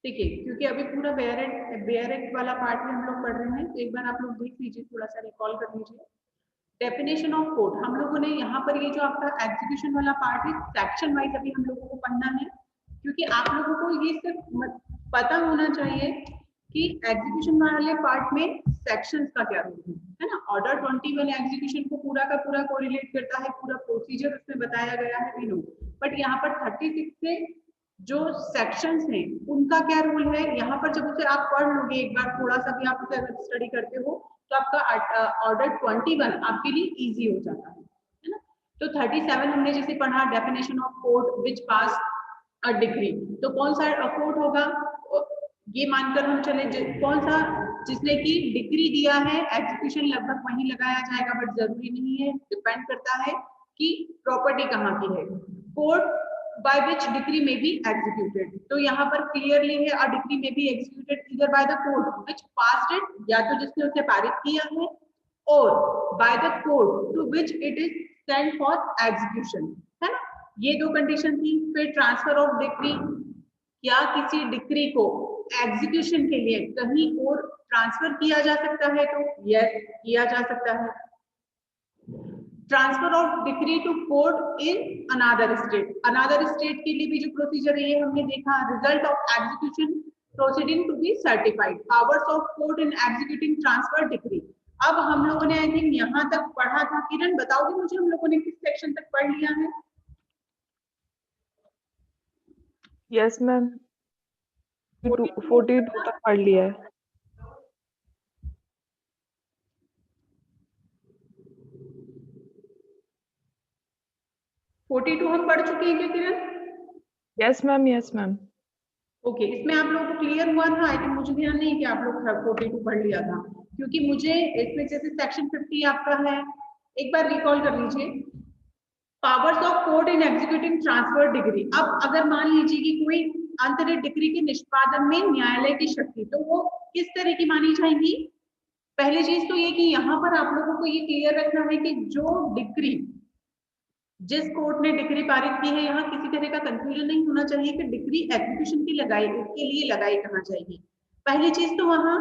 ठीक है, क्योंकि अभी पूरा बेयर एक्ट वाला पार्ट ही हम लोग पढ़ रहे हैं, तो एक बार आप लोग देख लीजिए, थोड़ा सा रिकॉल कर लीजिए। डेफिनेशन ऑफ कोड हम लोगों ने यहाँ पर ये जो आपका एग्जीक्यूशन वाला पार्ट है सेक्शन वाइज अभी हम लोगों को पढ़ना है, क्योंकि आप लोगों को ये सिर्फ पता होना चाहिए कि एग्जीक्यूशन वाले पार्ट में सेक्शंस का क्या रोल है ना। ऑर्डर 21 एग्जीक्यूशन को पूरा का पूरा कोरिलेट करता है, पूरा प्रोसीजर उसमें बताया गया है वी नो, बट यहाँ पर 36 से जो सेक्शंस हैं उनका क्या रोल है यहाँ पर। जब उसे आप पढ़ लोगे एक बार, थोड़ा सा भी आप उसे अगर स्टडी करते हो तो आपका ऑर्डर 21 आपके लिए इजी हो जाता है ना। तो 37 हमने जैसे पढ़ा, definition of code which pass a degree, तो कौन सा कोड होगा, ये मानकर हम चले कौन सा जिसने की डिग्री दिया है, एग्जीक्यूशन लगभग वहीं लगाया जाएगा, बट जरूरी नहीं है, डिपेंड करता है कि प्रॉपर्टी कहाँ की है। Code by which decree may be executed, तो यहाँ पर क्लियरली है a decree may be executed either by the court which passed it, या तो जिसने उसे पारित किया है, और by the court to which it is sent for execution, है ना। ये दो कंडीशन थी। फिर ट्रांसफर ऑफ डिक्री, क्या किसी डिक्री को एग्जीक्यूशन के लिए कहीं और ट्रांसफर किया जा सकता है, तो यस किया जा सकता है। Transfer of decree to court in another state, another state के लिए भी जो प्रोसीजर है ये हमने देखा। Result of execution proceeding to be certified, powers of court in executing transfer decree. अब हम लोगों ने आई थिंक यहाँ तक पढ़ा था। किरण बताओगे मुझे हम लोगों ने किस सेक्शन तक पढ़ लिया है? यस मैम, 42 तक पढ़ लिया है। फोर्टी टू हम पढ़ चुके हैं क्या Kiran? Yes ma'am, yes ma'am. Okay, इसमें आप लोगों को क्लियर हुआ था? आई थिंक मुझे ध्यान नहीं कि आप लोग 42 पढ़ लिया था, क्योंकि मुझे इसमें जैसे सेक्शन 50 आपका है, एक बार रिकॉल कर लीजिए। Powers of court in executing transfer degree. अब अगर मान लीजिए कि कोई अंतरित डिग्री के निष्पादन में न्यायालय की शक्ति, तो वो किस तरह की मानी जाएगी? पहली चीज तो ये कि यहाँ पर आप लोगों को ये क्लियर रखना है कि जो डिग्री, जिस कोर्ट ने डिग्री पारित की है, यहाँ किसी तरह का कंफ्यूजन नहीं होना चाहिए कि डिग्री एग्जीक्यूशन की लगाई, उसके लिए लगाई कहाँ जाएगी। पहली चीज तो वहां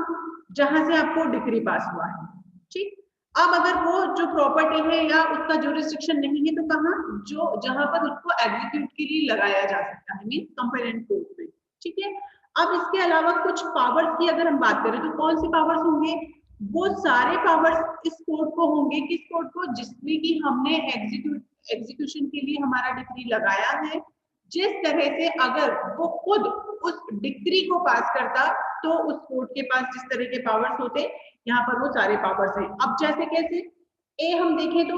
जहां से आपको डिग्री पास हुआ है, ठीक। अब अगर वो जो प्रॉपर्टी है या उसका जुरिस्डिक्शन नहीं है, तो कहाँ, जो जहां पर उसको एग्जीक्यूट के लिए लगाया जा सकता है, मीन कंपेरेंट कोर्ट में, ठीक है। अब इसके अलावा कुछ पावर्स की अगर हम बात करें तो कौन से पावर्स होंगे? वो सारे पावर्स इस कोर्ट को होंगे। किस कोर्ट को? जिसमें कि हमने एग्जीक्यूशन के लिए हमारा डिग्री लगाया है। जिस तरह से अगर वो खुद उस डिग्री को पास करता तो उस कोर्ट के पास जिस तरह के पावर्स होते, यहाँ पर वो सारे पावर्स हैं। अब जैसे कैसे ए हम देखें तो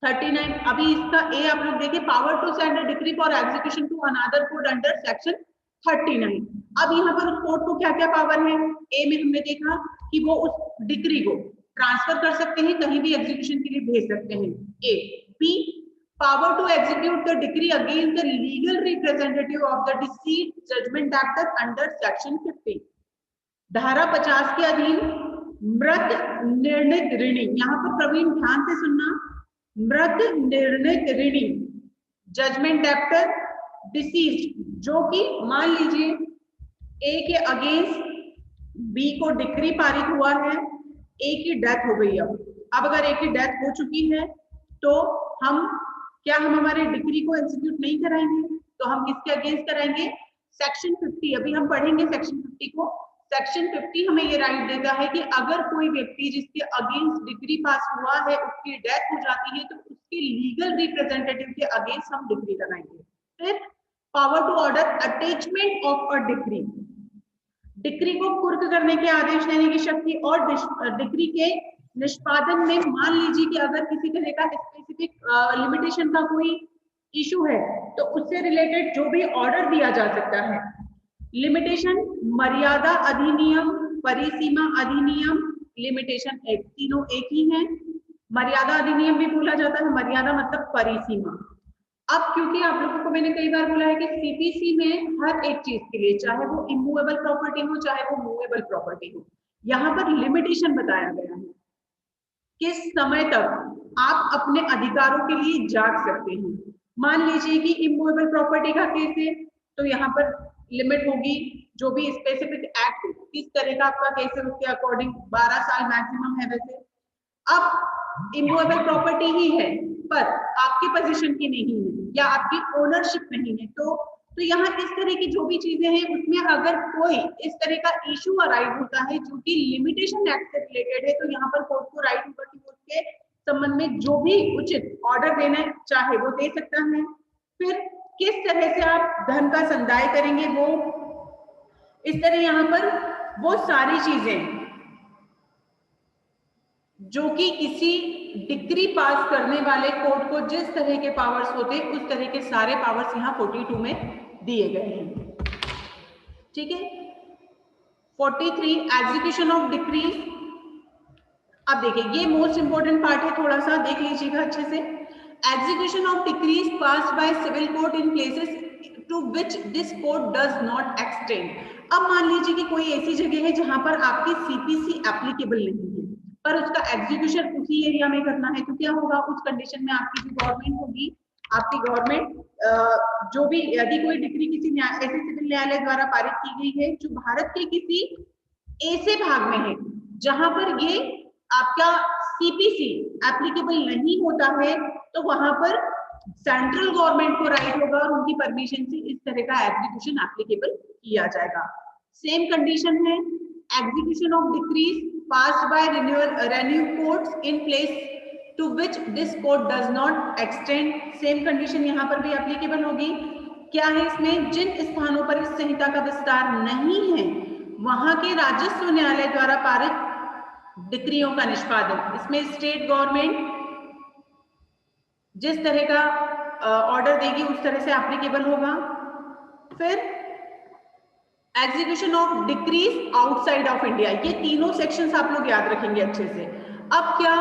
39, अभी इसका ए आप लोग देखें, power to send degree for execution to another court under section 39। अब यहाँ पर उस कोर्ट को क्या क्या पावर है? ए में हमने देखा कि वो उस डिग्री को ट्रांसफर कर सकते हैं, कहीं भी एग्जीक्यूशन के लिए भेज सकते हैं, A. B, power to execute the decree against the legal representative of the deceased judgment actor under section 50। धारा 50 के अधीन मृत निर्णित ऋणी, यहाँ पर प्रवीण ध्यान से सुनना, मृत निर्णित ऋणी जजमेंट एक्टर डिसीज्ड, जो कि मान लीजिए ए के अगेंस्ट बी को डिक्री पारित हुआ है, ए की डेथ हो गई। अब अगर ए की डेथ हो चुकी है तो हम हमारे डिग्री को एग्जीक्यूट नहीं कराएंगे, तो हम किसके अगेंस्ट कराएंगे? सेक्शन 50। अभी हम पढ़ेंगे सेक्शन 50 को। सेक्शन 50 हमें ये राइट देता है कि अगर कोई व्यक्ति जिसके अगेंस्ट डिग्री पास हुआ है उसकी डेथ हो जाती है, तो उसके लीगल रिप्रेजेंटेटिव के अगेंस्ट हम डिग्री लगाएंगे। फिर power to order attachment of a degree, degree को कुर्क करने के आदेश देने की शक्ति, और डिग्री के निष्पादन में मान लीजिए कि अगर किसी तरह का स्पेसिफिक लिमिटेशन का कोई इशू है तो उससे रिलेटेड जो भी ऑर्डर दिया जा सकता है। लिमिटेशन, मर्यादा अधिनियम, परिसीमा अधिनियम, लिमिटेशन एक्ट, तीनों एक ही हैं। मर्यादा अधिनियम भी बोला जाता है, मर्यादा मतलब परिसीमा। अब क्योंकि आप लोगों को मैंने कई बार बोला है कि सीपीसी में हर एक चीज के लिए, चाहे वो इमूवेबल प्रॉपर्टी हो चाहे वो मूवेबल प्रॉपर्टी हो, यहाँ पर लिमिटेशन बताया गया है किस समय तक आप अपने अधिकारों के लिए जाग सकते हैं। मान लीजिए कि इमूवेबल प्रॉपर्टी का केस है, तो यहाँ पर लिमिट होगी, जो भी स्पेसिफिक एक्ट किस तरह का आपका केस है उसके अकॉर्डिंग 12 साल मैक्सिमम है। वैसे अब इमूवेबल प्रॉपर्टी ही है पर आपकी पोजीशन की नहीं है या आपकी ओनरशिप नहीं है, तो यहाँ इस तरह की जो भी चीजें हैं उसमें अगर कोई इस तरह का इशू अराइज होता है जो कि लिमिटेशन एक्ट से रिलेटेड है, तो यहाँ पर कोर्ट को राइट होगा कि वो उसके संबंध में जो भी उचित ऑर्डर देना चाहे वो दे सकता है। फिर किस तरह से आप धन का संदाय करेंगे, वो इस तरह यहाँ पर वो सारी चीजें जो कि किसी डिग्री पास करने वाले कोर्ट को जिस तरह के पावर्स होते उस तरह के सारे पावर्स यहाँ 42 में दिए गए हैं। ठीक है, 43 एग्जीक्यूशन ऑफ डिक्रीज। अब देखिए ये मोस्ट इंपोर्टेंट पार्ट है, थोड़ा सा देख लीजिएगा अच्छे से। Execution of decrees passed by civil court in places to which this court does not extend. अब मान लीजिए कि कोई ऐसी जगह है जहां पर आपकी सीपीसी एप्लीकेबल नहीं है पर उसका एग्जीक्यूशन उसी एरिया में करना है, तो क्या होगा उस कंडीशन में आपकी जो गवर्नमेंट होगी, आपकी गवर्नमेंट जो भी यदि कोई डिक्री किसी ऐसे सिविल न्यायालय द्वारा पारित की गई है जो भारत के किसी ऐसे भाग में है जहां पर ये आपका सीपीसी एप्लीकेबल नहीं होता है, तो वहां पर सेंट्रल गवर्नमेंट को राइट होगा और उनकी परमिशन से इस तरह का एग्जीक्यूशन एप्लीकेबल किया जाएगा। सेम कंडीशन है execution of decrease passed by renew courts in place to which this court does not extend। Same condition यहाँ पर भी एप्लीकेबल होगी। क्या है इसमें, जिन स्थानों पर इस संहिता का विस्तार नहीं है वहां के राजस्व न्यायालय द्वारा पारित डिक्रियों का निष्पादन, इसमें स्टेट गवर्नमेंट जिस तरह का ऑर्डर देगी उस तरह से एप्लीकेबल होगा। फिर execution of decrease outside of India, ये तीनों सेक्शंस आप लोग याद रखेंगे अच्छे से। अब क्या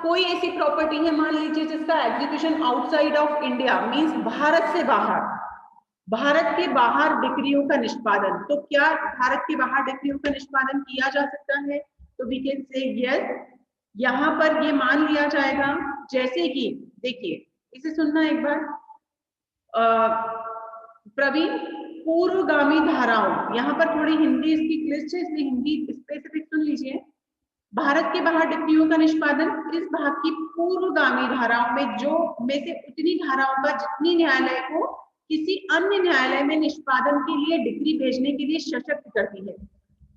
कोई ऐसी प्रॉपर्टी है मान लीजिए जिसका execution outside of India means Bharat से बाहर, भारत के बाहर डिक्रियों का निष्पादन, तो क्या भारत के बाहर डिक्रियों का निष्पादन किया जा सकता है, तो वी कैन से यस। यहां पर ये मान लिया जाएगा जैसे कि देखिए इसे सुनना एक बार प्रवीण, पूर्वगामी धाराओं, यहाँ पर थोड़ी हिंदी इसकी क्लिष्ट है इसलिए हिंदी स्पेसिफिक सुन लीजिए। भारत के बाहर डिक्रियों का निष्पादन इस भाग की पूर्वगामी धाराओं में जो में से उतनी धाराओं का जितनी न्यायालय को किसी अन्य न्यायालय में निष्पादन के लिए डिक्री भेजने के लिए सशक्त करती है।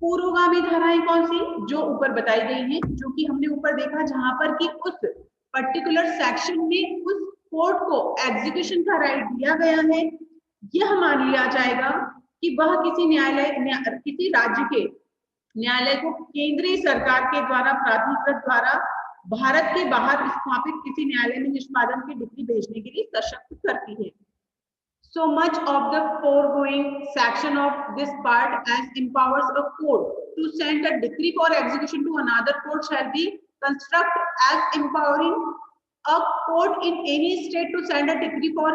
पूर्वगामी धाराएं कौन सी, जो ऊपर बताई गई हैं, जो कि हमने ऊपर देखा जहां पर कि उस पर्टिकुलर सेक्शन में उस कोर्ट को एग्जीक्यूशन का राइट दिया गया है, यह मान लिया जाएगा कि वह किसी न्यायालय किसी राज्य के न्यायालय को केंद्रीय सरकार के द्वारा प्राधिकृत द्वारा भारत के बाहर स्थापित किसी न्यायालय में निष्पादन की डिक्री भेजने के लिए सशक्त करती है। So much of the foregoing section of this part as empowers a court to send a decree for execution to another court shall be construed as empowering a court in any state to send a decree for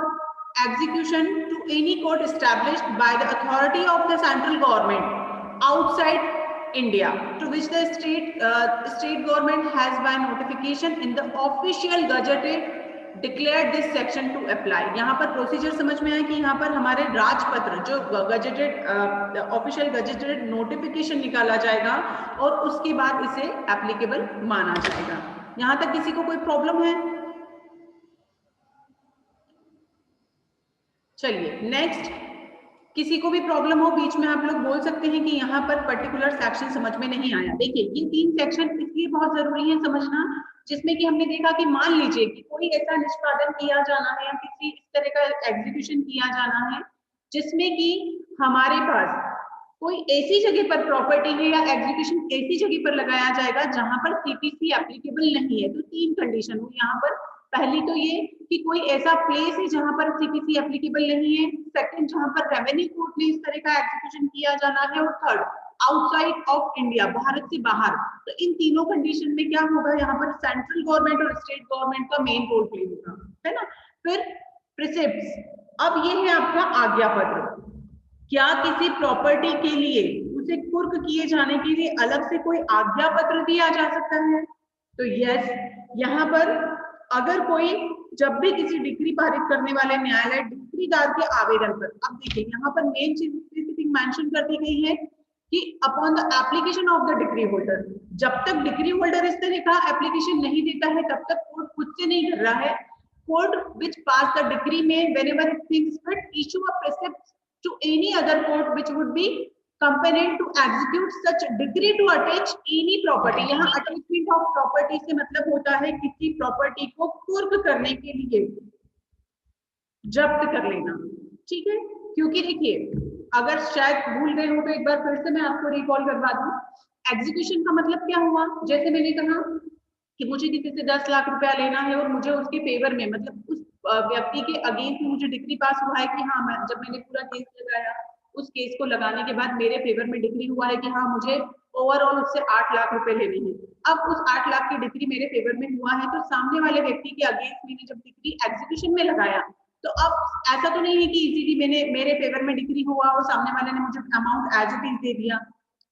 execution to any court established by the authority of the central government outside India, to which the state government has by notification in the official gazetted declared this section to apply। यहाँ पर procedure समझ में आया कि यहाँ पर हमारे राजपत्र जो गजेटेड ऑफिशियल गजेटेड नोटिफिकेशन निकाला जाएगा और उसके बाद इसे एप्लीकेबल माना जाएगा। यहाँ तक किसी को कोई प्रॉब्लम है? चलिए नेक्स्ट, किसी को भी प्रॉब्लम हो बीच में आप लोग बोल सकते हैं कि यहाँ पर पर्टिकुलर सेक्शन समझ में नहीं आया। देखिए ये 3 सेक्शन इसलिए बहुत जरूरी है समझना, जिसमें कि हमने देखा कि मान लीजिए कि कोई ऐसा निष्पादन किया जाना है या किसी इस तरह का एग्जीक्यूशन किया जाना है जिसमें कि हमारे पास कोई ऐसी जगह पर प्रॉपर्टी है या एग्जीक्यूशन ऐसी जगह पर लगाया जाएगा जहां पर सीपीसी एप्लीकेबल नहीं है, तो 3 कंडीशन हुई यहाँ पर। पहली तो ये कि कोई ऐसा प्लेस है जहां पर सीपीसी एप्लीकेबल नहीं है, सेकंड जहां पर रेवेन्यू कोर्ट में इस तरह का एग्जीक्यूशन किया जाना है, और third outside of India, Bharat से बाहर। तो इन तीनों कंडीशन में क्या होगा, यहाँ पर सेंट्रल गवर्नमेंट और स्टेट गवर्नमेंट का मेन रोल प्ले होगा, है ना। फिर प्रिसेप्ट्स, अब ये है आपका आज्ञा पत्र। क्या किसी प्रॉपर्टी के लिए उसे कुर्क किए जाने के लिए अलग से कोई आज्ञा पत्र दिया जा सकता है? तो यस, यहाँ पर अगर कोई जब भी किसी डिक्री पारित करने वाले न्यायालय डिक्रीदार के आवेदन पर, अब देखिए यहाँ पर मेन चीज स्पेसिफिक मेंशन कर दी गई है कि upon the application of the degree holder, जब तक डिग्री होल्डर इस तरह का एप्लीकेशन नहीं देता है तब तक कोर्ट खुद से नहीं कर रहा है. Court which pass the decree may whenever it thinks fit issue a precept to any other court which would be competent to execute such decree to attach any property. यहाँ attachment of property से मतलब होता है किसी property को कुर्क करने के लिए जब्त कर लेना. ठीक है, क्योंकि देखिए अगर शायद भूल गए हो तो एक बार फिर से मैं आपको रिकॉल करवा दूं. एग्जीक्यूशन का मतलब क्या हुआ, जैसे मैंने कहा कि मुझे किसी से 10 लाख रुपया लेना है और मुझे उसके फेवर में मतलब उस व्यक्ति के अगेंस्ट में मुझे डिग्री पास हुआ है कि हाँ, जब मैंने पूरा केस लगाया उस केस को लगाने के बाद मेरे फेवर में डिग्री हुआ है कि हाँ मुझे ओवरऑल उससे 8 लाख रुपए लेने हैं. अब उस 8 लाख की डिग्री मेरे फेवर में हुआ है तो सामने वाले व्यक्ति के अगेंस्ट मैंने जब डिग्री एग्जीक्यूशन में लगाया तो अब ऐसा तो नहीं है कि इजीली मेरे फेवर में डिग्री हुआ और सामने वाले ने मुझे अमाउंट एज इट इज दे दिया.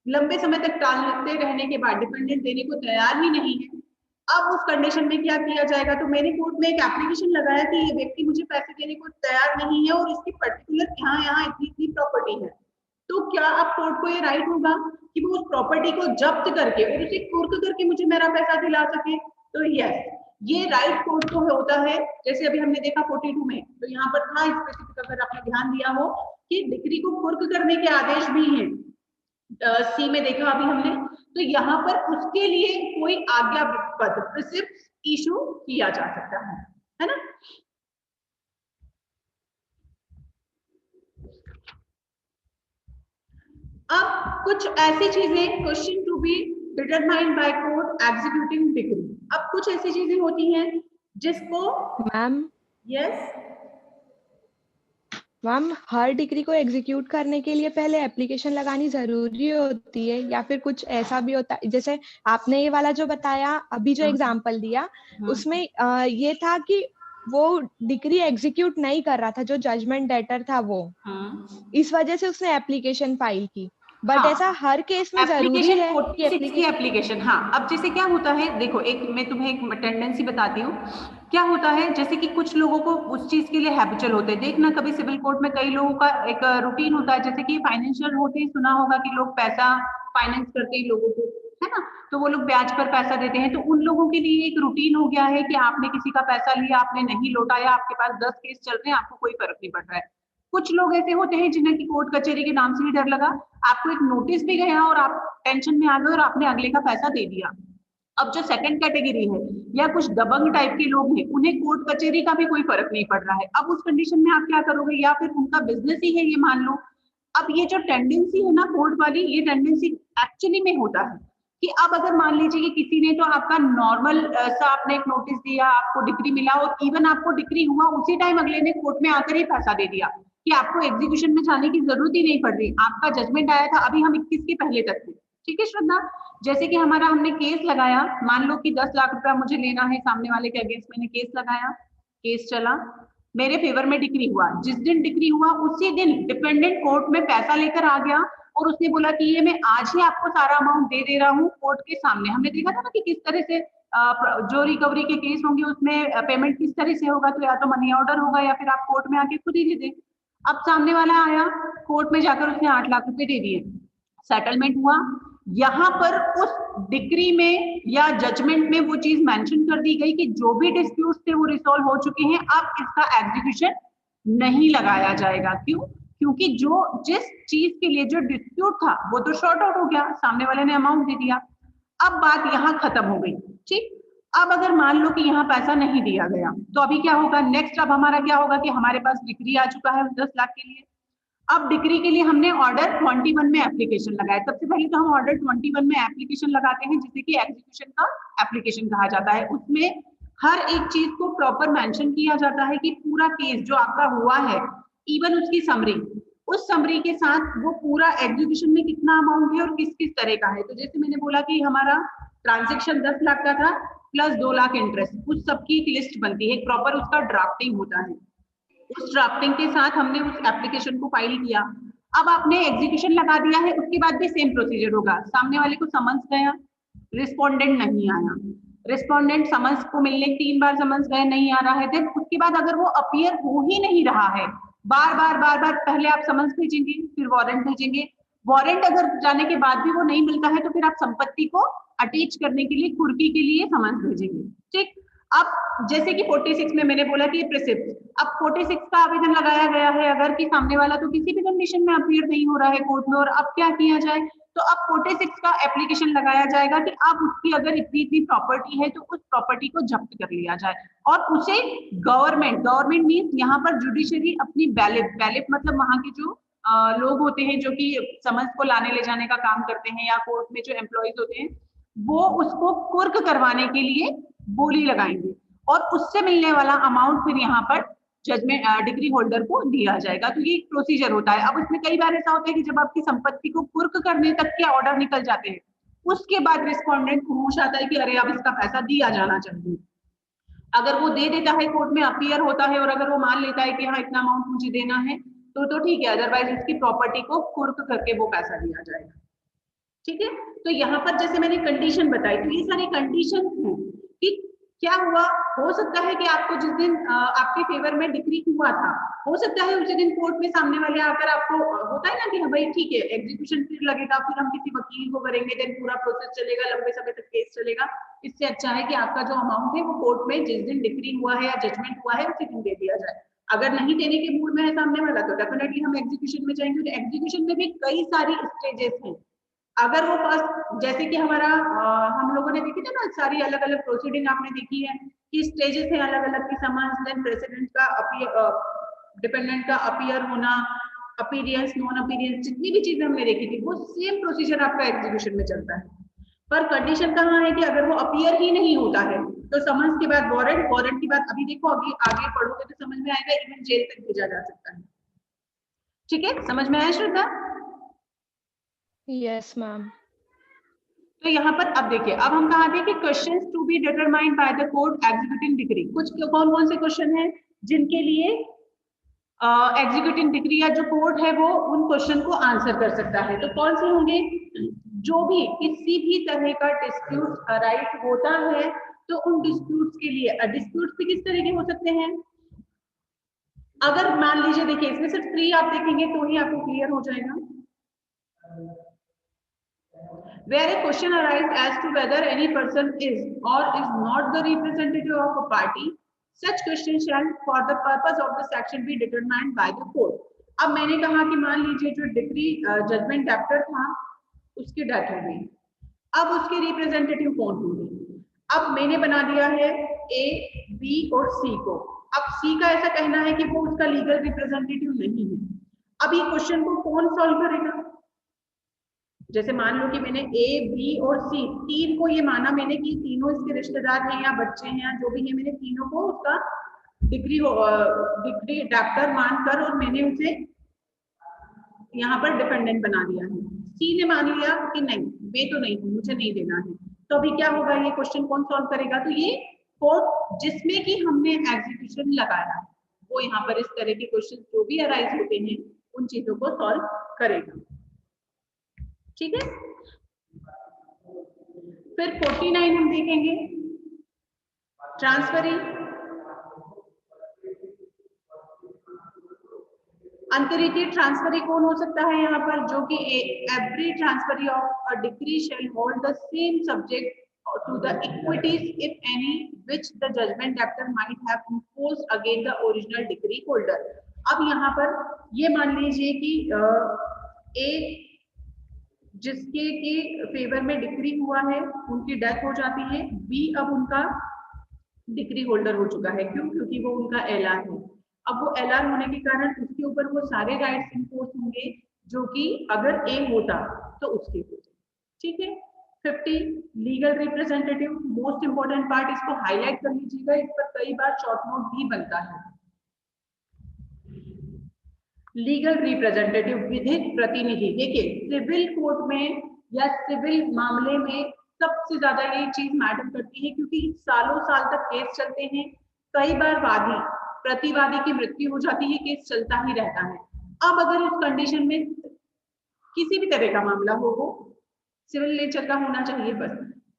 लंबे समय तक टालते रहने के बाद डिपेंडेंट देने को तैयार ही नहीं है. अब उस कंडीशन में क्या किया जाएगा, तो मैंने कोर्ट में एक एप्लीकेशन लगाया कि ये व्यक्ति मुझे पैसे देने को तैयार नहीं है और इसकी पर्टिकुलर यहाँ इतनी प्रॉपर्टी है. तो क्या अब कोर्ट को ये राइट होगा कि वो उस प्रॉपर्टी को जब्त करके और उसे कुर्क करके मुझे मेरा पैसा दिला सके? तो यस, ये राइट कोर्ट को होता है. जैसे अभी हमने देखा 42 में, तो यहाँ पर था स्पेसिफिक, अगर आपने ध्यान दिया हो कि डिग्री को कुर्क करने के आदेश भी हैं. सी में देखा अभी हमने, तो यहाँ पर उसके लिए कोई आज्ञा पत्र प्रिसिप्ट इशू किया जा सकता है ना. अब कुछ ऐसी चीजें question to be determined by court executing degree. अब कुछ ऐसी चीजें होती हैं जिसको मैम मैम हर डिग्री को एग्जीक्यूट करने के लिए पहले एप्लीकेशन लगानी जरूरी होती है या फिर कुछ ऐसा भी होता है? जैसे आपने ये वाला जो बताया अभी जो एग्जांपल दिया उसमें ये था कि वो डिग्री एग्जीक्यूट नहीं कर रहा था, जो जजमेंट डेटर था वो, इस वजह से उसने एप्लीकेशन फाइल की. बट ऐसा हर केस में जरूरी है कि एप्लीकेशन. हाँ, अब जैसे क्या होता है, देखो एक मैं तुम्हें एक टेंडेंसी बताती हूँ. क्या होता है, जैसे कि कुछ लोगों को उस चीज के लिए हैबिचुअल होते हैं. देखना कभी सिविल कोर्ट में कई लोगों का एक रूटीन होता है, जैसे कि फाइनेंशियल होते ही सुना होगा कि लोग पैसा फाइनेंस करते ही लोगों को, है ना, तो वो लोग ब्याज पर पैसा देते हैं. तो उन लोगों के लिए एक रूटीन हो गया है कि आपने किसी का पैसा लिया, आपने नहीं लौटाया, आपके पास 10 केस चल रहे हैं, आपको कोई फर्क नहीं पड़ रहा है. कुछ लोग ऐसे होते हैं जिन्हें की कोर्ट कचहरी के नाम से ही डर लगा, आपको एक नोटिस भी गया और आप टेंशन में आ गए और आपने अगले का पैसा दे दिया. अब जो सेकंड कैटेगरी है या कुछ दबंग टाइप के लोग हैं, उन्हें कोर्ट कचहरी का भी कोई फर्क नहीं पड़ रहा है. अब उस कंडीशन में आप क्या करोगे, या फिर उनका बिजनेस ही है ये मान लो. अब ये जो टेंडेंसी है ना कोर्ट वाली, ये टेंडेंसी एक्चुअली में होता है कि अब अगर मान लीजिए कि किसी ने तो आपका नॉर्मल सा आपने एक नोटिस दिया, आपको डिग्री मिला और इवन आपको डिग्री हुआ उसी टाइम अगले ने कोर्ट में आकर ही पैसा दे दिया कि आपको एग्जीक्यूशन में जाने की जरूरत ही नहीं पड़ रही, आपका जजमेंट आया था अभी हम 21 के पहले तक थे. ठीक है श्रद्धा, जैसे कि हमने केस लगाया, मान लो कि 10 लाख रुपया मुझे लेना है, सामने वाले के अगेंस्ट मैंने केस लगाया, केस चला, मेरे फेवर में डिग्री हुआ. जिस दिन डिग्री हुआ उसी दिन डिपेंडेंट कोर्ट में पैसा लेकर आ गया और उसने बोला कि ये मैं आज ही आपको सारा अमाउंट दे दे रहा हूँ कोर्ट के सामने. हमने देखा था ना कि किस तरह से जो रिकवरी के केस होंगे उसमें पेमेंट किस तरह से होगा, तो या तो मनी ऑर्डर होगा या फिर आप कोर्ट में आके खुद ही दे दें. अब सामने वाला आया, कोर्ट में जाकर उसने 8 लाख रुपए दे दिए, सेटलमेंट हुआ. यहाँ पर उस डिग्री में या जजमेंट में वो चीज मेंशन कर दी गई कि जो भी डिस्प्यूट थे वो रिसॉल्व हो चुके हैं, अब इसका एग्जीक्यूशन नहीं लगाया जाएगा. क्यों? क्योंकि जिस चीज के लिए जो डिस्प्यूट था वो तो शॉर्ट आउट हो गया, सामने वाले ने अमाउंट दे दिया. अब बात यहाँ खत्म हो गई. ठीक, अब अगर मान लो कि यहाँ पैसा नहीं दिया गया तो अभी क्या होगा, नेक्स्ट अब हमारा क्या होगा कि हमारे पास डिग्री आ चुका है 10 लाख के लिए. अब डिग्री के लिए हमने ऑर्डर 21 में एप्लीकेशन लगाया. सबसे पहले तो हम ऑर्डर 21 में एप्लीकेशन लगाते हैं जिसे कि एग्जीक्यूशन का एप्लीकेशन कहा जाता है. उसमें हर एक चीज को प्रॉपर मेंशन किया जाता है कि पूरा केस जो आपका हुआ है, इवन उसकी समरी, उस समरी के साथ वो पूरा एग्जीक्यूशन में कितना अमाउंट है और किस किस तरह का है. तो जैसे मैंने बोला कि हमारा ट्रांजेक्शन 10 लाख का था प्लस 2 लाख इंटरेस्ट, उस सबकी एक लिस्ट बनती है, प्रॉपर उसका ड्राफ्टिंग होता है. उस ड्राफ्टिंग के साथ हमने उस एप्लीकेशन को फाइल किया. अब आपने एग्जीक्यूशन लगा दिया है, उसके बाद भी सेम प्रोसीजर होगा. सामने वाले को समन्स गया, रिस्पोंडेंट नहीं आया, रिस्पोंडेंट समन्स को मिलने 3 बार समन्स गए, नहीं आ रहा है, देन उसके बाद अगर वो अपीयर हो ही नहीं रहा है बार बार पहले आप समन्स भेजेंगे, फिर वारंट भेजेंगे। वारंट अगर जाने के बाद भी वो नहीं मिलता है तो फिर आप संपत्ति को अटैच करने के लिए, कुर्की के लिए समन्स भेजेंगे। ठीक, अब जैसे कि 46 में मैंने बोला कि प्रिसिप्ट, अब 46 का आवेदन लगाया गया है अगर कि सामने वाला तो किसी भी कंडीशन में अपीयर नहीं हो रहा है कोर्ट में, और अब क्या किया जाए, तो अब 46 का एप्लीकेशन लगाया जाएगा कि अब उसकी अगर इतनी इतनी प्रॉपर्टी है तो उस प्रॉपर्टी को जब्त कर लिया जाए, और उसे गवर्नमेंट मीन्स यहाँ पर जुडिशरी अपनी बैलिफ मतलब वहां के जो लोग होते हैं जो कि समन्स को लाने ले जाने का काम करते हैं, या कोर्ट में जो एम्प्लॉयज होते हैं, वो उसको कुर्क करवाने के लिए बोली लगाएंगे, और उससे मिलने वाला अमाउंट फिर यहाँ पर जजमेंट डिग्री होल्डर को दिया जाएगा। तो ये एक प्रोसीजर होता है। अब इसमें कई बार ऐसा होता है कि जब आपकी संपत्ति को कुर्क करने तक के ऑर्डर निकल जाते हैं, उसके बाद रिस्पोंडेंट को होश आता है कि अरे अब इसका पैसा दिया जाना चाहिए। अगर वो दे देता है, कोर्ट में अपीयर होता है, और अगर वो मान लेता है कि हाँ इतना अमाउंट मुझे देना है तो ठीक है, अदरवाइज उसकी प्रॉपर्टी को कुर्क करके वो पैसा दिया जाएगा। ठीक है, तो यहाँ पर जैसे मैंने कंडीशन बताई, तो ये सारी कंडीशन है कि क्या हुआ, हो सकता है कि आपको जिस दिन आपके फेवर में डिक्री हुआ था, हो सकता है उसी दिन कोर्ट में सामने वाले आकर आपको होता है ना कि हाँ भाई ठीक है एग्जीक्यूशन फिर लगेगा, फिर हम किसी वकील को करेंगे, देन पूरा प्रोसेस चलेगा, लंबे समय तक केस चलेगा। इससे अच्छा है कि आपका जो अमाउंट है वो कोर्ट में जिस दिन डिक्री हुआ है या जजमेंट हुआ है उसी दिन दे दिया जाए। अगर नहीं देने के मूड में है सामने वाला तो डेफिनेटली हम एग्जीक्यूशन में जाएंगे। तो एग्जीक्यूशन में भी कई सारी स्टेजेस हैं। अगर वो फर्स्ट जैसे कि हमारा हम लोगों ने देखी थी ना सारी अलग अलग प्रोसीडिंग आपने देखी है कि स्टेजेस हैं अलग अलग की, समन्स, देन प्रेसिडेंट का डिपेंडेंट का अपीयर होना, अपीयरेंस, नॉन अपीयरेंस, जितनी भी चीजें हमने देखी थी वो सेम प्रोसीजर आपका एग्जीक्यूशन में चलता है। पर कंडीशन कहाँ है कि अगर वो अपीयर ही नहीं होता है तो समन्स के बाद वारंट, वारंट के बाद अभी देखो आगे पढ़ोगे तो समझ में आएगा इवन जेल तक भेजा जा सकता है। ठीक है, समझ में आया श्रद्धा? Yes ma'am. तो यहाँ पर अब देखिए, अब हम कहा थे कि questions to be determined by the court executing degree. कुछ कौन कौन से क्वेश्चन हैं जिनके लिए एग्जीक्यूटिंग डिग्री या जो कोर्ट है वो उन क्वेश्चन को आंसर कर सकता है। तो कौन से होंगे, जो भी किसी भी तरह का डिस्प्यूट अराइज होता है तो उन डिस्प्यूट्स के लिए, डिस्प्यूट्स भी किस तरह के हो सकते हैं, अगर मान लीजिए देखिए इसमें सिर्फ 3 आप देखेंगे तो ही आपको क्लियर हो जाएगा। Where a question arises as to whether any person is or is not the representative of a party, such question shall for the purpose of the section be determined by the court. अब मैंने कहा कि मान लीजिए जो degree judgement doctor था उसकी death हो गई, अब उसके रिप्रेजेंटेटिव कौन होंगे। अब मैंने बना दिया है ए, बी और सी को। अब सी का ऐसा कहना है कि वो उसका लीगल रिप्रेजेंटेटिव नहीं है। अब ये क्वेश्चन को कौन सॉल्व करेगा, जैसे मान लो कि मैंने ए, बी और सी तीन को ये माना मैंने कि तीनों इसके रिश्तेदार हैं या बच्चे हैं या जो भी है, मैंने तीनों को उसका डिग्री डॉक्टर मानकर और मैंने उसे यहाँ पर डिपेंडेंट बना दिया है। सी ने मान लिया कि नहीं वे तो नहीं, मुझे नहीं देना है, तो अभी क्या होगा, ये क्वेश्चन कौन सॉल्व करेगा, तो ये कोर्ट जिसमें कि हमने एग्जीक्यूशन लगाया वो यहाँ पर इस तरह के क्वेश्चन जो भी अराइज होते हैं उन चीजों को सॉल्व करेगा। ठीक है, फिर 49 हम देखेंगे, ट्रांसफरी। अंतरिकीय ट्रांसफरी कौन हो सकता है यहाँ पर, जो कि every transferee of a degree shall hold the same subject to the equities if any which the judgment debtor might have imposed against the original degree holder। अब यहाँ पर ये मान लीजिए कि ए जिसके के फेवर में डिग्री हुआ है उनकी डेथ हो जाती है, बी अब उनका डिग्री होल्डर हो चुका है, क्यों, क्योंकि वो उनका एलआर है। अब वो एलआर होने के कारण उसके ऊपर वो सारे राइट्स इम्पोज होंगे जो कि अगर ए होता तो उसके होते। ठीक है, 50 legal representative, most important part, इसको हाईलाइट कर लीजिएगा, इस पर कई बार शॉर्ट नोट भी बनता है। लीगल रिप्रेजेंटेटिव विधिक प्रतिनिधि, देखिए सिविल कोर्ट में या सिविल मामले में सबसे ज्यादा ये चीज मैटर करती है क्योंकि सालों साल तक केस चलते हैं, कई बार वादी प्रतिवादी की मृत्यु हो जाती है, केस चलता ही रहता है। अब अगर इस कंडीशन में किसी भी तरह का मामला हो, वो सिविल नेचर का होना चाहिए, बस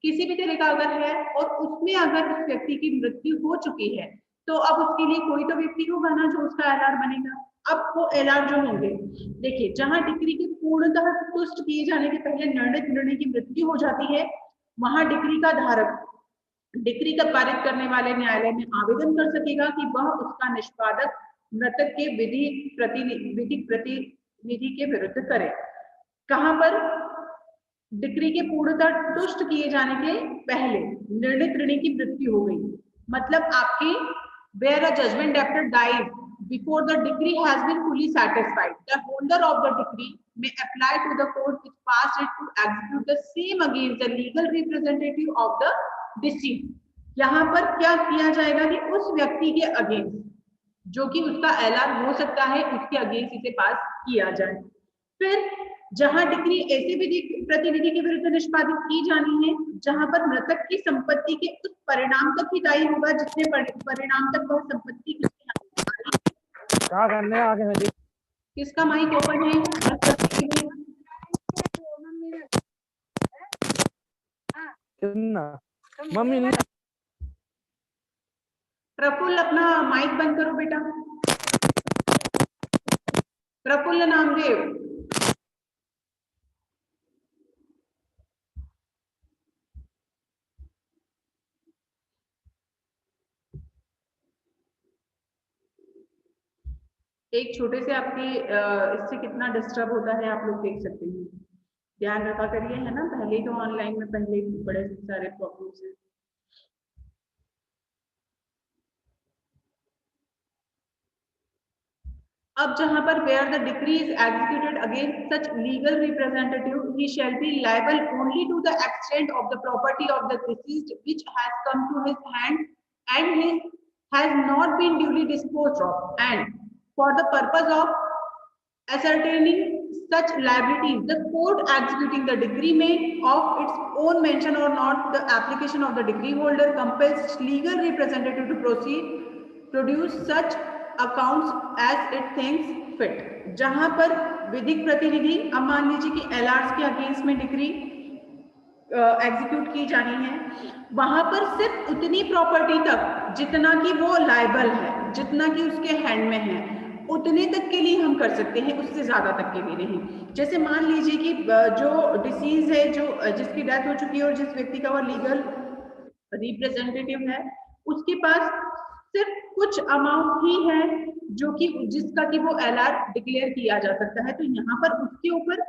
किसी भी तरह का अगर है और उसमें अगर उस व्यक्ति की मृत्यु हो चुकी है तो अब उसके लिए कोई तो व्यक्ति होगा ना जो उसका एलआर बनेगा। अब वो एलआर जो होंगे, देखिए जहां डिक्री के पूर्णतः तुष्ट किए जाने के पहले निर्णय की मृत्यु हो जाती है, वहां डिक्री का धारक डिक्री का पारित करने वाले न्यायालय में आवेदन कर सकेगा कि वह उसका निष्पादक मृतक के विधिक प्रतिनिधि के विरुद्ध करे। कहां पर? डिक्री के पूर्णतः तुष्ट किए जाने के पहले निर्णित ऋणी की मृत्यु हो गई, मतलब आपकी where a judgment debtor dies before the decree has been fully satisfied, the holder of the decree may apply to the court which passed it to execute the same against the legal representative of the deceased। यहाँ पर क्या किया जाएगा कि उस व्यक्ति के against, जो कि उसका एलआर हो सकता है, उसके अगेंस्ट इसे पास किया जाए। फिर जहां डिक्री ऐसे विधिक प्रतिनिधि के विरुद्ध निष्पादित की जानी है जहां पर मृतक की संपत्ति के उस परिणाम तक ही दायी होगा जिसने परिणाम तक वह संपत्ति क्या करने आगे है? किसका माइक ओपन है? मम्मी ने प्रफुल्ल अपना माइक बंद करो बेटा। प्रफुल्ल नामदेव, एक छोटे से आपके इससे कितना डिस्टर्ब होता है आप लोग देख सकते हैं, ध्यान रखा करिए, है ना। पहले ही तो ऑनलाइन में पहले ही बड़े सारे प्रॉब्लम्स हैं। अब जहां पर where the decree is executed against such legal representative, he shall be liable only to the extent of the property of the deceased which has come to his hand and has not been duly disposed of, and for the purpose of ascertaining such liabilities, the court executing the decree may of its own mention or not the application of the decree holder compels legal representative to produce such accounts as it thinks fit. जहां पर विधिक प्रतिनिधि, अब मान लीजिए कि एलआरस के against में डिक्री एग्जीक्यूट की जानी है, वहां पर सिर्फ उतनी प्रॉपर्टी तक जितना कि वो लायबल है, जितना कि उसके हैंड में है, उतने तक के लिए हम कर सकते हैं, उससे ज्यादा तक के लिए नहीं। जैसे मान लीजिए कि जो डिसीज है, जो जिसकी डेथ हो चुकी है और जिस व्यक्ति का वो लीगल रिप्रेजेंटेटिव है, उसके पास सिर्फ कुछ अमाउंट ही है जो कि जिसका कि वो एलआर डिक्लेयर किया जा सकता है, तो यहाँ पर उसके ऊपर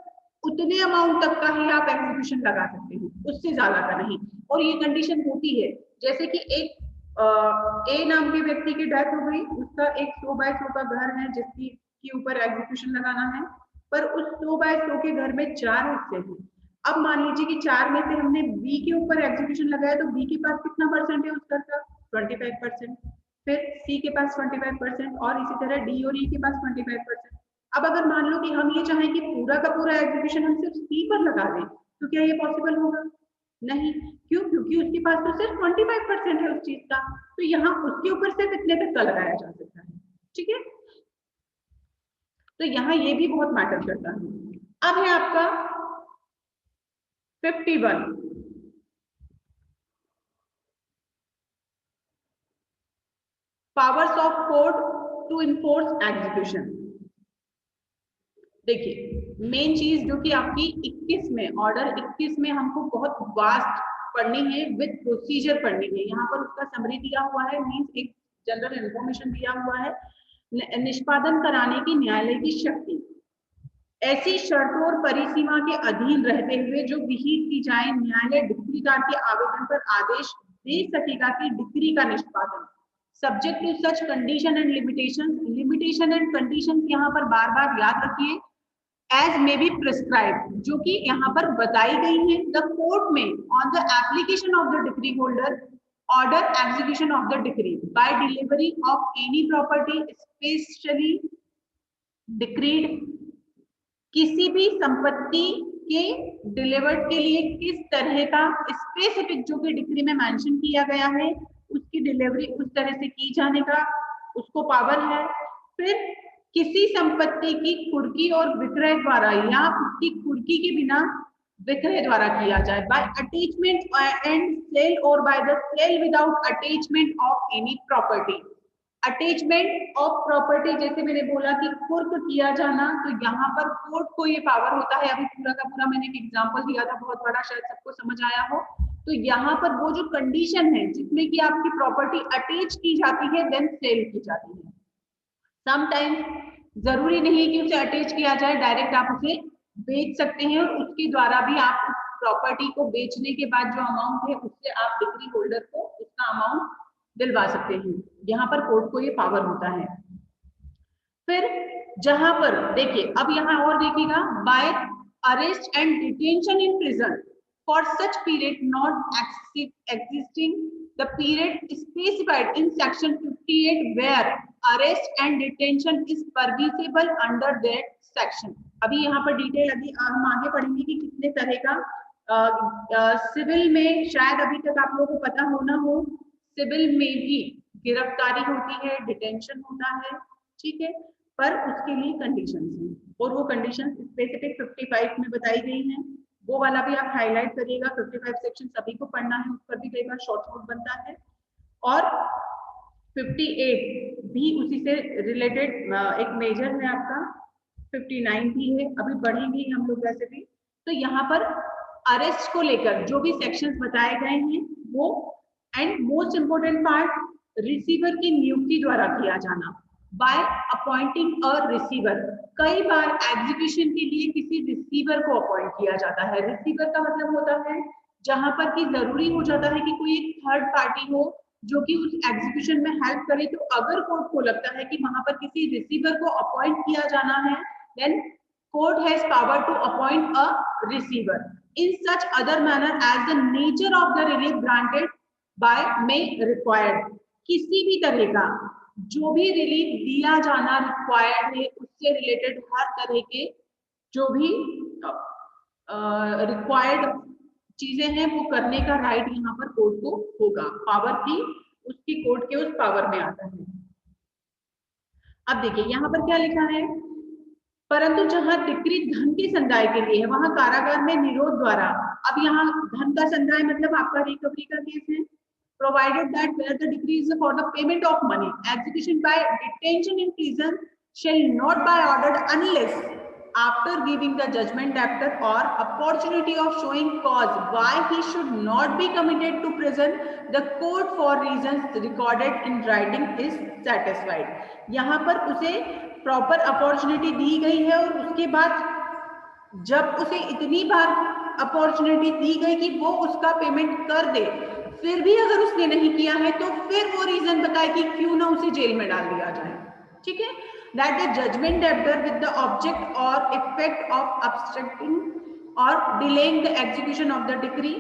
उतने अमाउंट तक का ही आप एग्जीक्यूशन लगा सकते हैं, उससे ज्यादा का नहीं। और ये कंडीशन होती है, जैसे कि एक ए नाम के व्यक्ति की डेथ हो गई, उसका एक 100 बाय 100 का घर है जिसकी के ऊपर एग्जीक्यूशन लगाना है, पर उस 100 बाय 100 के घर में 4 हिस्से हैं। अब मान लीजिए कि 4 में से हमने बी के ऊपर एग्जीक्यूशन लगाया, तो बी के पास कितना परसेंट है उस घर का? 25%। फिर सी के पास 25% और इसी तरह डी और ई के पास 25%। अब अगर मान लो कि हम ये चाहें कि पूरा का पूरा एग्जीक्यूशन हम सिर्फ सी पर लगा दें, तो क्या ये पॉसिबल होगा? नहीं। क्यों? क्योंकि उसके पास तो सिर्फ 25% है उस चीज का, तो यहाँ उसके ऊपर सिर्फ इतने तक का लगाया जा सकता है। ठीक है, तो यहाँ ये भी बहुत मैटर करता है। अब है आपका 51, powers of court to enforce execution. देखिए मेन चीज जो कि आपकी 21 में, ऑर्डर 21 में हमको बहुत वास्ट पढ़नी है, विद प्रोसीजर पढ़नी है। यहाँ पर उसका समरी दिया हुआ है, मींस एक जनरल इंफॉर्मेशन दिया हुआ है। निष्पादन कराने की न्यायालय की शक्ति ऐसी शर्तों और परिसीमा के अधीन रहते हुए जो विहित की जाए, न्यायालय डिक्रीदार के आवेदन पर आदेश दे सकेगा कि डिक्री का निष्पादन subject to such condition and limitation and condition यहाँ पर बार बार याद रखिए, एज मे बी प्रिस्क्राइब, जो कि यहाँ पर बताई गई है। द कोर्ट में on the application of the decree holder order execution of the decree by delivery of any property specially decreed. किसी भी संपत्ति के डिलीवर्ड के लिए किस तरह का स्पेसिफिक जो कि डिक्री में मेंशन किया गया है, उसकी डिलीवरी उस तरह से की जाने का उसको पावर है। फिर किसी संपत्ति की कुर्की और विक्रय द्वारा या उसकी कुर्की के बिना विक्रय द्वारा किया जाए, बाय अटैचमेंट एंड सेल और by the sale without attachment of any property. Attachment of property, जैसे मैंने बोला कि कुर्क किया जाना, तो यहाँ पर कोर्ट को ये पावर होता है। अभी पूरा का पूरा मैंने एक एग्जांपल दिया था बहुत बड़ा, शायद सबको समझ आया हो। तो यहाँ पर वो जो कंडीशन है जिसमें कि आपकी प्रॉपर्टी अटैच की जाती है देन सेल की जाती है। समटाइम्स जरूरी नहीं कि उसे अटैच किया जाए, डायरेक्ट आप उसे बेच सकते हैं और उसके द्वारा भी आप प्रॉपर्टी को बेचने के बाद जो अमाउंट है उससे आप डिक्री होल्डर को उसका अमाउंट दिलवा सकते हैं। यहाँ पर कोर्ट को ये पावर होता है। फिर जहां पर देखिए, अब यहाँ और देखिएगा, by arrest and detention in prison for such period not existing the period specified in section 58 where arrest and detention is permissible under that section. अभी यहाँ पर डिटेल अभी हम आगे पढ़ेंगे कि कितने तरह का सिविल में, शायद अभी तक आप लोगों को पता होना हो, सिविल में भी गिरफ्तारी होती है, डिटेंशन होता है, ठीक है, पर उसके लिए कंडीशंस हैं और वो कंडीशंस स्पेसिफिक 55 में बताई गई हैं। वो वाला भी आप हाईलाइट करिएगा। 55 सेक्शन सभी को पढ़ना है, उस पर भी कई बार शॉर्ट नोट बनता है। और 58 भी उसी से रिलेटेड एक मेजर है आपका, 59 भी है, अभी बढ़ेंगे हम लोग वैसे भी। तो यहाँ पर अरेस्ट को लेकर जो भी सेक्शंस बताए गए हैं वो, and most important part, receiver की नियुक्ति द्वारा किया जाना, बाय अपॉइंटिंग अ रिसीवर। कई बार एग्जीक्यूशन के लिए किसी रिसीवर को अपॉइंट किया जाता है। रिसीवर का मतलब होता है जहां पर कि जरूरी हो जाता है कि कोई एक थर्ड पार्टी हो जो कि उस एग्जीक्यूशन में हेल्प करे। तो अगर कोर्ट को लगता है कि वहां पर किसी रिसीवर को अपॉइंट किया जाना है, then court has power to appoint a receiver in such other manner as the nature of the relief granted by may required. किसी भी तरह का जो भी रिलीफ दिया जाना रिक्वायर्ड है, उससे रिलेटेड हर तरह के जो भी रिक्वायर्ड चीजें हैं वो करने का राइट यहाँ पर कोर्ट को होगा। पावर की उसकी कोर्ट के उस पावर में आता है। अब देखिए यहाँ पर क्या लिखा है, परंतु जहां डिक्री धन के संदाय के लिए है वहां कारागार में निरोध द्वारा, अब यहाँ धन का संदाय मतलब आपका रिकवरी का केस है, provided that where the decree is for the payment of money, execution by detention in prison shall not be ordered unless after giving the judgment debtor or opportunity of showing cause why he should not be committed to prison, the court for reasons recorded in writing is satisfied। यहाँ पर उसे proper opportunity दी गई है और उसके बाद जब उसे इतनी बार अपॉर्चुनिटी दी गई कि वो उसका पेमेंट कर दे, फिर भी अगर उसने नहीं किया है तो फिर वो रीजन बताए कि क्यों ना उसे जेल में डाल दिया जाए। ठीक है, that the judgment debtor with the object or effect of obstructing or delaying the execution of the decree,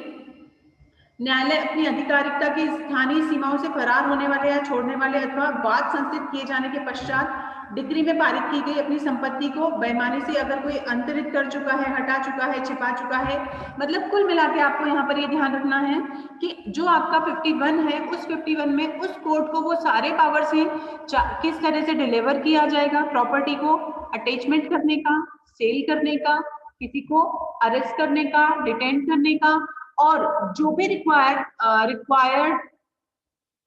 न्यायालय अपनी अधिकारिकता की स्थानीय सीमाओं से फरार होने वाले या छोड़ने वाले अथवा वाद संस्थित किए जाने के पश्चात डिक्री में पारित की गई अपनी संपत्ति को बेईमानी से अगर कोई अंतरित कर चुका है, हटा चुका है, छिपा चुका है, मतलब कुल मिला के आपको यहाँ पर ये ध्यान रखना है कि जो आपका 51 है उस 51 में उस कोर्ट को वो सारे पावर्स हैं किस तरह से डिलीवर किया जाएगा, प्रॉपर्टी को अटैचमेंट करने का, सेल करने का, किसी को अरेस्ट करने का, डिटेन करने का, और जो भी रिक्वायर्ड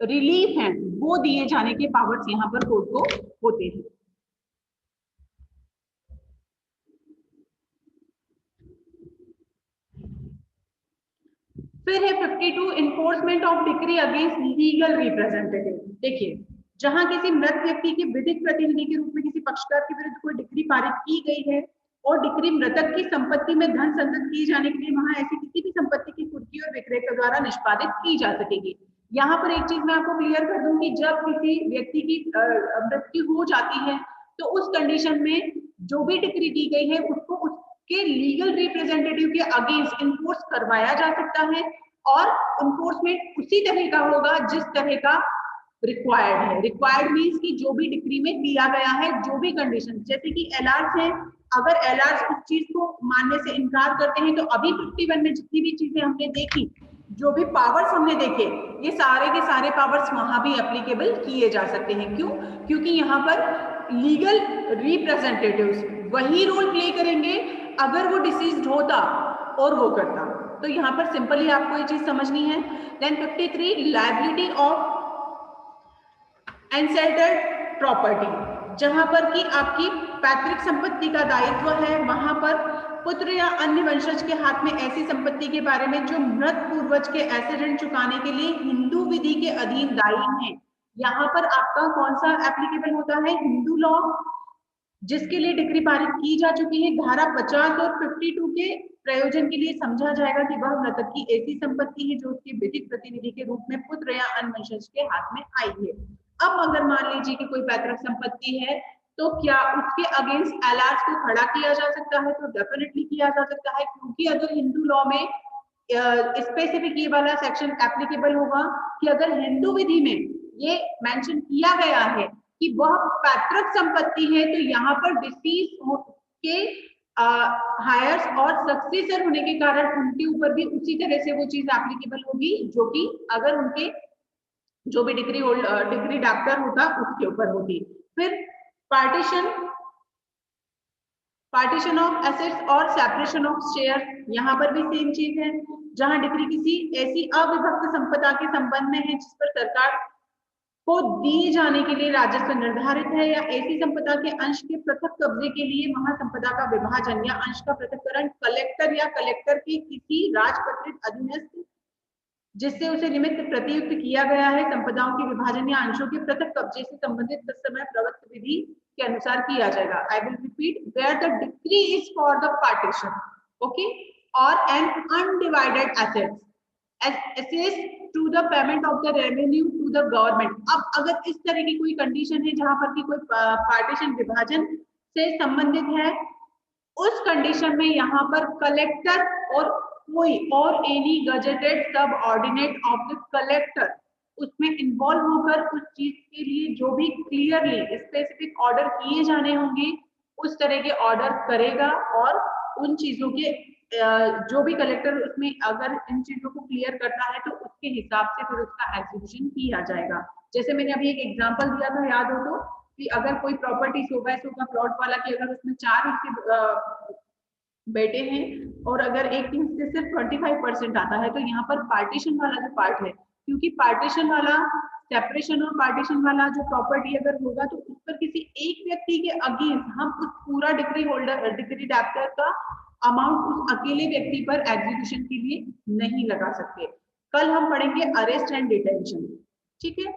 रिलीफ है वो दिए जाने के पावर्स यहाँ पर कोर्ट को होते हैं। फिर है 52 enforcement of decree against legal representative. देखिए, जहां किसी मृत व्यक्ति के विधिक प्रतिनिधि के रूप में किसी पक्षकार के विरुद्ध कोई डिक्री पारित की गई है और डिक्री मृतक की संपत्ति में धन संग्रहित किए जाने के लिए वहां ऐसी किसी भी संपत्ति की कुर्की और विक्रेता द्वारा निष्पादित की जा सकेगी। यहाँ पर एक चीज मैं आपको क्लियर कर दूं कि जब किसी व्यक्ति की मृत्यु हो जाती है तो उस कंडीशन में जो भी डिक्री दी गई है उसको उसके लीगल रिप्रेजेंटेटिव के अगेंस्ट इन्फोर्स करवाया जा सकता है और इन्फोर्समेंट उसी तरह का होगा जिस तरह का रिक्वायर्ड है। रिक्वायर्ड मीन्स कि जो भी डिक्री में दिया गया है, जो भी कंडीशन, जैसे कि एलआर्स है, अगर एलआर्स उस चीज को मानने से इनकार करते हैं तो अभी 51 में जितनी भी चीजें हमने देखी, जो भी पावर्स हमने देखे, ये सारे के सारे पावर्स वहां भी एप्लीकेबल किए जा सकते हैं। क्यों? क्योंकि यहाँ पर लीगल रिप्रेजेंटेटिव्स वही रोल प्ले करेंगे अगर वो डिसीज्ड होता और वो करता। तो यहाँ पर सिंपली आपको ये चीज समझनी है। देन 53 लायबिलिटी ऑफ एनसेल्टर्ड प्रॉपर्टी, जहां पर कि आपकी पैतृक संपत्ति का दायित्व है, वहां पर पुत्र या अन्य वंशज के हाथ में ऐसी संपत्ति के बारे में जो मृत पूर्वज के ऐसे ऋण चुकाने के लिए हिंदू विधि के अधीन दायी है। यहाँ पर आपका कौन सा एप्लीकेबल होता है? हिंदू लॉ, जिसके लिए डिग्री पारित की जा चुकी है। धारा 50 और 52 के प्रयोजन के लिए समझा जाएगा कि वह मृतक की ऐसी संपत्ति है जो उसके विधिक प्रतिनिधि के रूप में पुत्र या अन्य वंशज के हाथ में आई है। अब अगर मान लीजिए कि कोई पैतृक संपत्ति है तो क्या उसके अगेंस्ट एलआर को खड़ा किया जा सकता है? तो डेफिनेटली किया जा सकता है, क्योंकि अगर हिंदू लॉ में स्पेसिफिक ये वाला सेक्शन एप्लीकेबल होगा कि अगर हिंदू विधि में ये मेंशन किया गया है कि वह पैतृक संपत्ति है, तो यहाँ पर डिसीज के हायर्स और सक्सेसर होने के कारण उनके ऊपर भी उसी तरह से वो चीज एप्लीकेबल होगी, जो कि अगर उनके जो भी डिग्री डॉक्टर होगा उसके ऊपर होगी। फिर पार्टीशन ऑफ एसेट्स और सेपरेशन ऑफ शेयर, यहाँ पर भी सेम चीज है, जहां डिग्री किसी ऐसी अविभक्त संपदा के संबंध में है जिस पर सरकार को दी जाने के लिए राजस्व निर्धारित है, या ऐसी संपदा के अंश के पृथक कब्जे के लिए महासंपदा का विभाजन या अंश का पृथक्करण कलेक्टर या कलेक्टर के किसी राजपत्रित अधीनस्थ जिससे उसे निमित्त प्रतियुक्त किया गया है, संपदाओं के विभाजन या अंशों के पृथक कब्जे से संबंधित तत्समय प्रवृत्त विधि के अनुसार किया जाएगा। I will repeat, where the decree is for the partition, okay, or an undivided assets to the payment of the revenue to the government. अब अगर इस तरह की कोई कंडीशन है जहां पर की कोई पार्टीशन विभाजन से संबंधित है, उस कंडीशन में यहाँ पर कलेक्टर और कोई और एनी गजेटेड सब ऑर्डिनेट ऑफ द कलेक्टर उसमें इन्वॉल्व होकर उस चीज के लिए जो भी क्लियरली स्पेसिफिक ऑर्डर किए जाने होंगे उस तरह के ऑर्डर करेगा, और उन चीजों के जो भी कलेक्टर उसमें अगर इन चीजों को क्लियर करता है तो उसके हिसाब से फिर उसका एग्जीक्यूशन किया जाएगा। जैसे मैंने अभी एक एग्जांपल दिया था, याद हो तो, कि अगर कोई प्रॉपर्टी 100/100 का प्लॉट वाला की अगर उसमें 4 उसके बेटे हैं और अगर एक के हिस्से सिर्फ 25% आता है, तो यहाँ पर पार्टीशन वाला जो पार्ट है, क्योंकि पार्टीशन वाला सेपरेशन और पार्टीशन वाला जो प्रॉपर्टी अगर होगा तो उस पर किसी एक व्यक्ति के अगेंस्ट हम उस पूरा डिग्री डॉक्टर का अमाउंट उस अकेले व्यक्ति पर एग्जीक्यूशन के लिए नहीं लगा सकते। कल हम पढ़ेंगे अरेस्ट एंड डिटेंशन, ठीक है।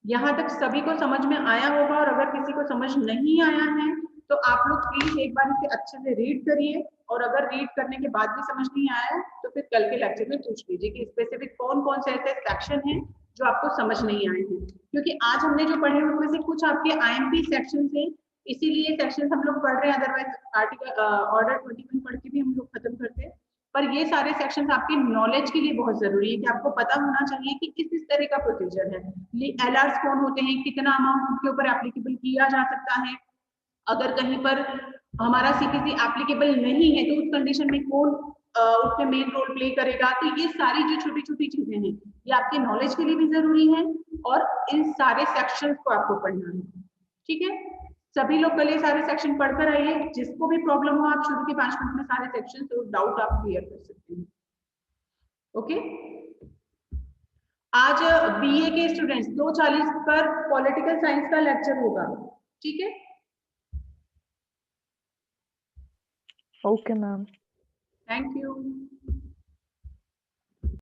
यहाँ तक सभी को समझ में आया होगा, और अगर किसी को समझ नहीं आया है तो आप लोग प्लीज एक बार इसे अच्छे से रीड करिए, और अगर रीड करने के बाद भी समझ नहीं आया तो फिर कल के लेक्चर में पूछ लीजिए कि स्पेसिफिक कौन कौन से ऐसे सेक्शन हैं जो आपको समझ नहीं आए हैं, क्योंकि आज हमने जो पढ़े उनमें से कुछ आपके आईएमपी सेक्शन थे, इसीलिए सेक्शन हम लोग पढ़ रहे हैं, अदरवाइज आर्टिकल ऑर्डर 21 पढ़ के भी हम लोग खत्म करते हैं। पर ये सारे सेक्शन आपके नॉलेज के लिए बहुत जरूरी है कि आपको पता होना चाहिए कि इस तरह का प्रोसीजर है, एलआर्स कौन होते हैं, कितना अमाउंट उनके ऊपर एप्लीकेबल किया जा सकता है, अगर कहीं पर हमारा सीपीसी एप्लीकेबल नहीं है तो उस कंडीशन में कौन उसमें मेन रोल प्ले करेगा। तो ये सारी जो छोटी छोटी चीजें हैं ये आपके नॉलेज के लिए भी जरूरी है, और इन सारे सेक्शंस को आपको पढ़ना है, ठीक है। सभी लोग कल ये सारे सेक्शन पढ़कर आइए, जिसको भी प्रॉब्लम हो आप शुरू के 5 मिनट में सारे सेक्शन तो डाउट आप क्लियर कर सकते हैं, ओके। आज बीए के स्टूडेंट्स 2:40 पर पॉलिटिकल साइंस का लेक्चर होगा, ठीक है। Okay, ma'am. Thank you.